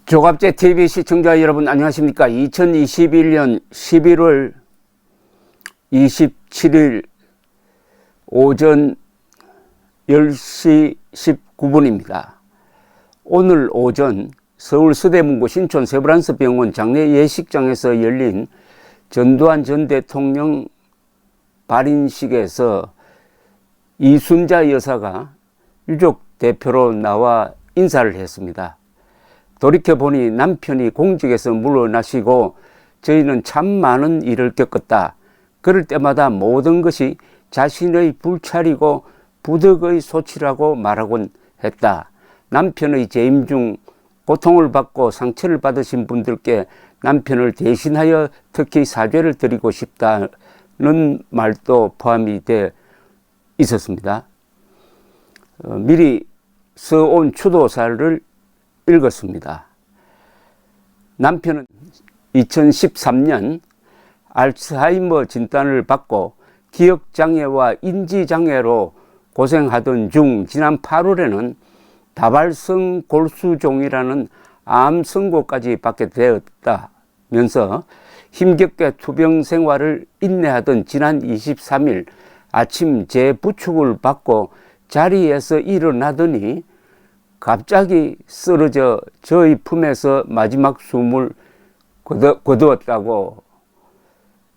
조갑제 TV 시청자 여러분 안녕하십니까? 2021년 11월 27일 오전 10시 19분입니다. 오늘 오전 서울 서대문구 신촌 세브란스 병원 장례 예식장에서 열린 전두환 전 대통령 발인식에서 이순자 여사가 유족 대표로 나와 인사를 했습니다. 돌이켜보니 남편이 공직에서 물러나시고 저희는 참 많은 일을 겪었다. 그럴 때마다 모든 것이 자신의 불찰이고 부덕의 소치라고 말하곤 했다. 남편의 재임 중 고통을 받고 상처를 받으신 분들께 남편을 대신하여 특히 사죄를 드리고 싶다는 말도 포함이 되어 있었습니다. 미리 써온 추도사를 읽었습니다. 남편은 2013년 알츠하이머 진단을 받고 기억장애와 인지장애로 고생하던 중 지난 8월에는 다발성 골수종이라는 암 선고까지 받게 되었다면서 힘겹게 투병 생활을 인내하던 지난 23일 아침 재부축을 받고 자리에서 일어나더니 갑자기 쓰러져 저희 품에서 마지막 숨을 거두었다고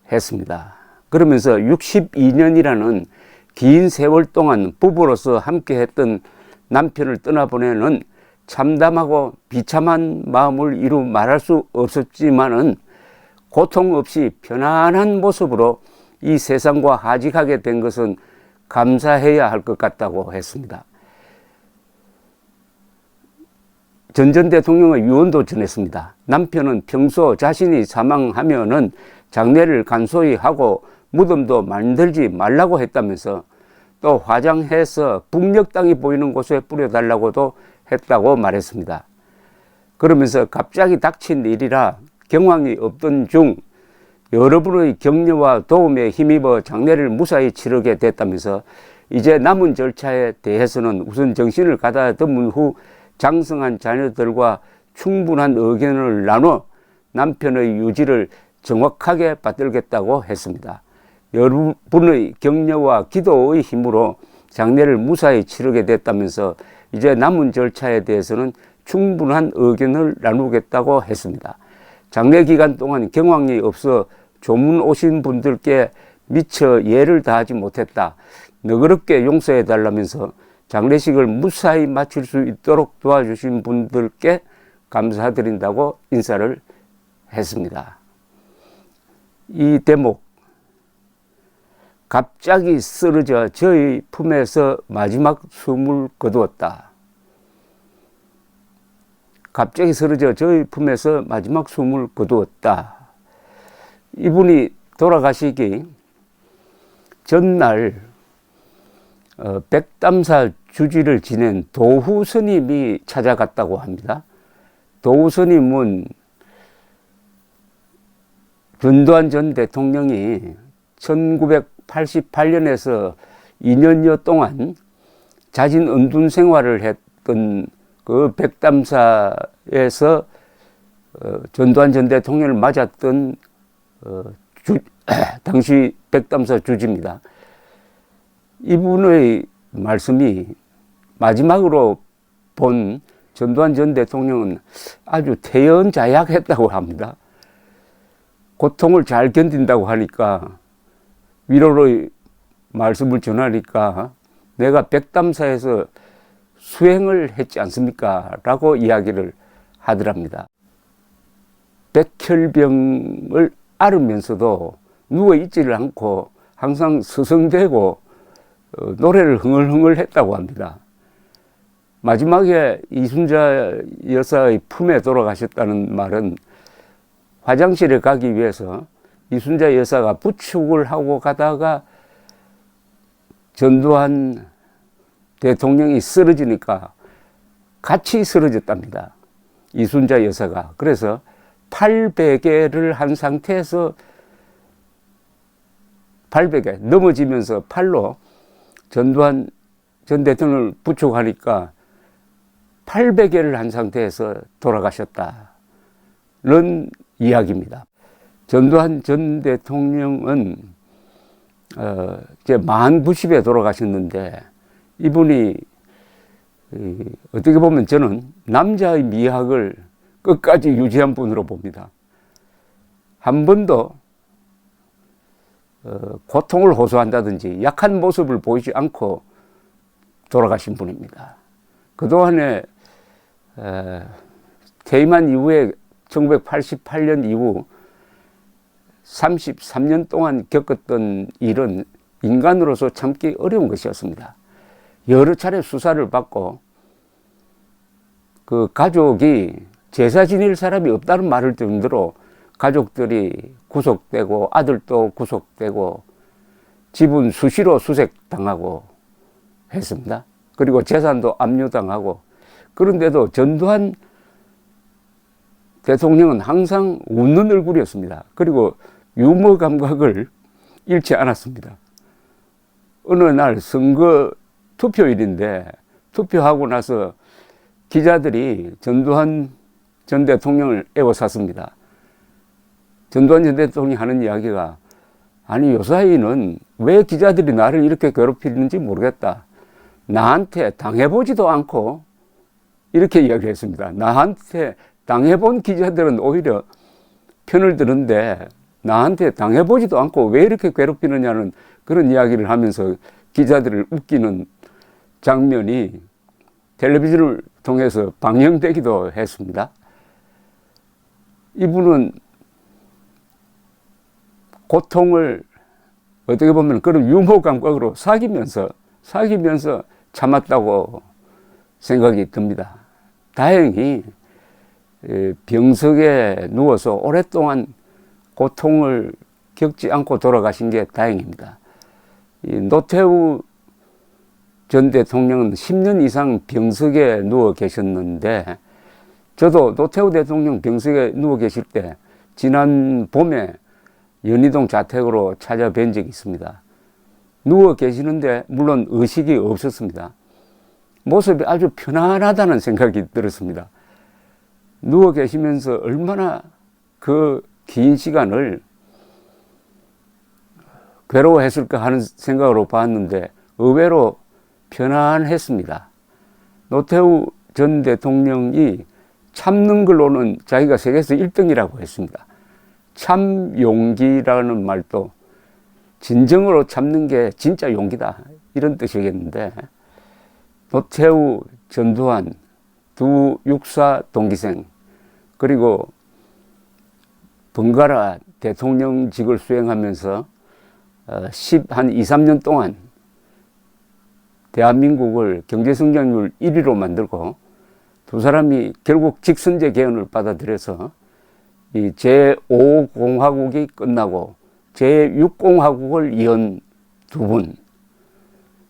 했습니다. 그러면서 62년이라는 긴 세월 동안 부부로서 함께했던 남편을 떠나보내는 참담하고 비참한 마음을 이루 말할 수 없었지만은 고통 없이 편안한 모습으로 이 세상과 하직하게 된 것은 감사해야 할 것 같다고 했습니다. 전 대통령의 유언도 전했습니다. 남편은 평소 자신이 사망하면은 장례를 간소히 하고 무덤도 만들지 말라고 했다면서 또 화장해서 북녘 땅이 보이는 곳에 뿌려달라고도 했다고 말했습니다. 그러면서 갑자기 닥친 일이라 경황이 없던 중 여러분의 격려와 도움에 힘입어 장례를 무사히 치르게 됐다면서 이제 남은 절차에 대해서는 우선 정신을 가다듬은 후 장성한 자녀들과 충분한 의견을 나눠 남편의 유지를 정확하게 받들겠다고 했습니다. 여러분의 격려와 기도의 힘으로 장례를 무사히 치르게 됐다면서 이제 남은 절차에 대해서는 충분한 의견을 나누겠다고 했습니다. 장례 기간 동안 경황이 없어 조문 오신 분들께 미처 예를 다하지 못했다. 너그럽게 용서해 달라면서 장례식을 무사히 마칠 수 있도록 도와주신 분들께 감사드린다고 인사를 했습니다. 이 대목, 갑자기 쓰러져 저희 품에서 마지막 숨을 거두었다. 갑자기 쓰러져 저희 품에서 마지막 숨을 거두었다. 이분이 돌아가시기 전날 백담사 주지를 지낸 도후 스님이 찾아갔다고 합니다. 도후 스님은 전두환 전 대통령이 1988년에서 2년여 동안 자진 은둔 생활을 했던 그 백담사에서 전두환 전 대통령을 맞았던 당시 백담사 주지입니다. 이분의 말씀이 마지막으로 본 전두환 전 대통령은 아주 태연자약했다고 합니다. 고통을 잘 견딘다고 하니까 위로의 말씀을 전하니까 내가 백담사에서 수행을 했지 않습니까? 라고 이야기를 하더랍니다. 백혈병을 앓으면서도 누워있지를 않고 항상 서성대고 노래를 흥얼흥얼 했다고 합니다. 마지막에 이순자 여사의 품에 돌아가셨다는 말은 화장실에 가기 위해서 이순자 여사가 부축을 하고 가다가 전두환 대통령이 쓰러지니까 같이 쓰러졌답니다. 이순자 여사가. 그래서 팔베개를 한 상태에서 발베개 넘어지면서 팔로 전두환 전 대통령을 부축하니까 800회를 한 상태에서 돌아가셨다는 이야기입니다. 전두환 전 대통령은 이제 만 90에 돌아가셨는데, 이분이 어떻게 보면 저는 남자의 미학을 끝까지 유지한 분으로 봅니다. 한 번도 고통을 호소한다든지 약한 모습을 보이지 않고 돌아가신 분입니다. 그동안에 퇴임한 이후에 1988년 이후 33년 동안 겪었던 일은 인간으로서 참기 어려운 것이었습니다. 여러 차례 수사를 받고 그 가족이 제사 지낼 사람이 없다는 말을 정도로 가족들이 구속되고 아들도 구속되고 집은 수시로 수색당하고 했습니다. 그리고 재산도 압류당하고. 그런데도 전두환 대통령은 항상 웃는 얼굴이었습니다. 그리고 유머 감각을 잃지 않았습니다. 어느 날 선거 투표일인데 투표하고 나서 기자들이 전두환 전 대통령을 에워쌌습니다. 전두환 전 대통령이 하는 이야기가, 아니 요사이는 왜 기자들이 나를 이렇게 괴롭히는지 모르겠다. 나한테 당해보지도 않고, 이렇게 이야기했습니다. 나한테 당해본 기자들은 오히려 편을 드는데 나한테 당해보지도 않고 왜 이렇게 괴롭히느냐는 그런 이야기를 하면서 기자들을 웃기는 장면이 텔레비전을 통해서 방영되기도 했습니다. 이분은 고통을 어떻게 보면 그런 유머 감각으로 사귀면서 참았다고 생각이 듭니다. 다행히 병석에 누워서 오랫동안 고통을 겪지 않고 돌아가신 게 다행입니다. 이 노태우 전 대통령은 10년 이상 병석에 누워 계셨는데, 저도 노태우 대통령 병석에 누워 계실 때 지난 봄에 연희동 자택으로 찾아뵌 적이 있습니다. 누워 계시는데 물론 의식이 없었습니다. 모습이 아주 편안하다는 생각이 들었습니다. 누워 계시면서 얼마나 그 긴 시간을 괴로워했을까 하는 생각으로 봤는데 의외로 편안했습니다. 노태우 전 대통령이 참는 걸로는 자기가 세계에서 1등이라고 했습니다. 참 용기라는 말도 진정으로 참는 게 진짜 용기다, 이런 뜻이겠는데, 노태우, 전두환 두 육사 동기생, 그리고 번갈아 대통령직을 수행하면서 한 2, 3년 동안 대한민국을 경제성장률 1위로 만들고, 두 사람이 결국 직선제 개헌을 받아들여서 이 제5공화국이 끝나고 제6공화국을 이은 두 분.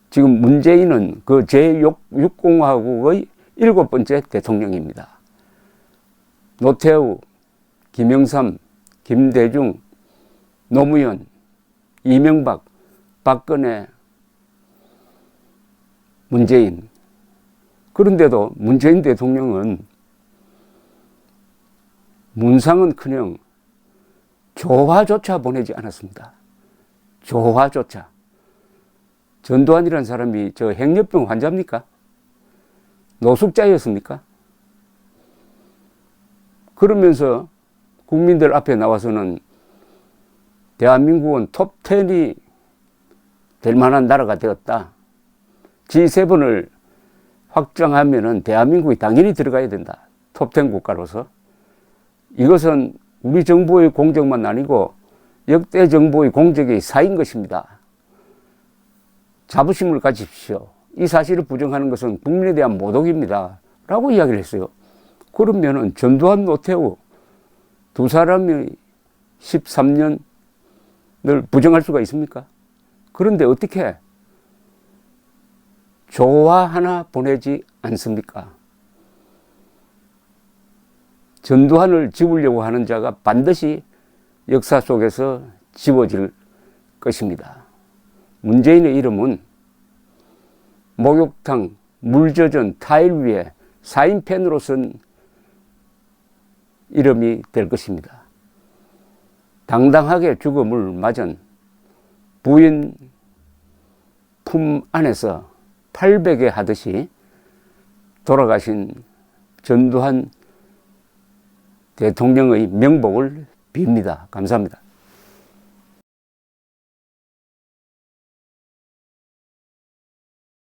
지금 문재인은 그 제6공화국의 7번째 대통령입니다. 노태우, 김영삼, 김대중, 노무현, 이명박, 박근혜, 문재인. 그런데도 문재인 대통령은 문상은커녕 조화조차 보내지 않았습니다. 조화조차. 전두환이라는 사람이 저 행렬병 환자입니까? 노숙자였습니까? 그러면서 국민들 앞에 나와서는 대한민국은 톱10이 될 만한 나라가 되었다. G7을 확장하면은 대한민국이 당연히 들어가야 된다. 톱10 국가로서. 이것은 우리 정부의 공적만 아니고 역대 정부의 공적이 사인 것입니다. 자부심을 가지십시오. 이 사실을 부정하는 것은 국민에 대한 모독입니다. 라고 이야기를 했어요. 그러면은 전두환, 노태우 두 사람이 13년을 부정할 수가 있습니까? 그런데 어떻게 조화 하나 보내지 않습니까? 전두환을 지우려고 하는 자가 반드시 역사 속에서 지워질 것입니다. 문재인의 이름은 목욕탕, 물 젖은 타일 위에 사인펜으로 쓴 이름이 될 것입니다. 당당하게 죽음을 맞은 부인 품 안에서 팔베개 하듯이 돌아가신 전두환 대통령의 명복을 빕니다. 감사합니다.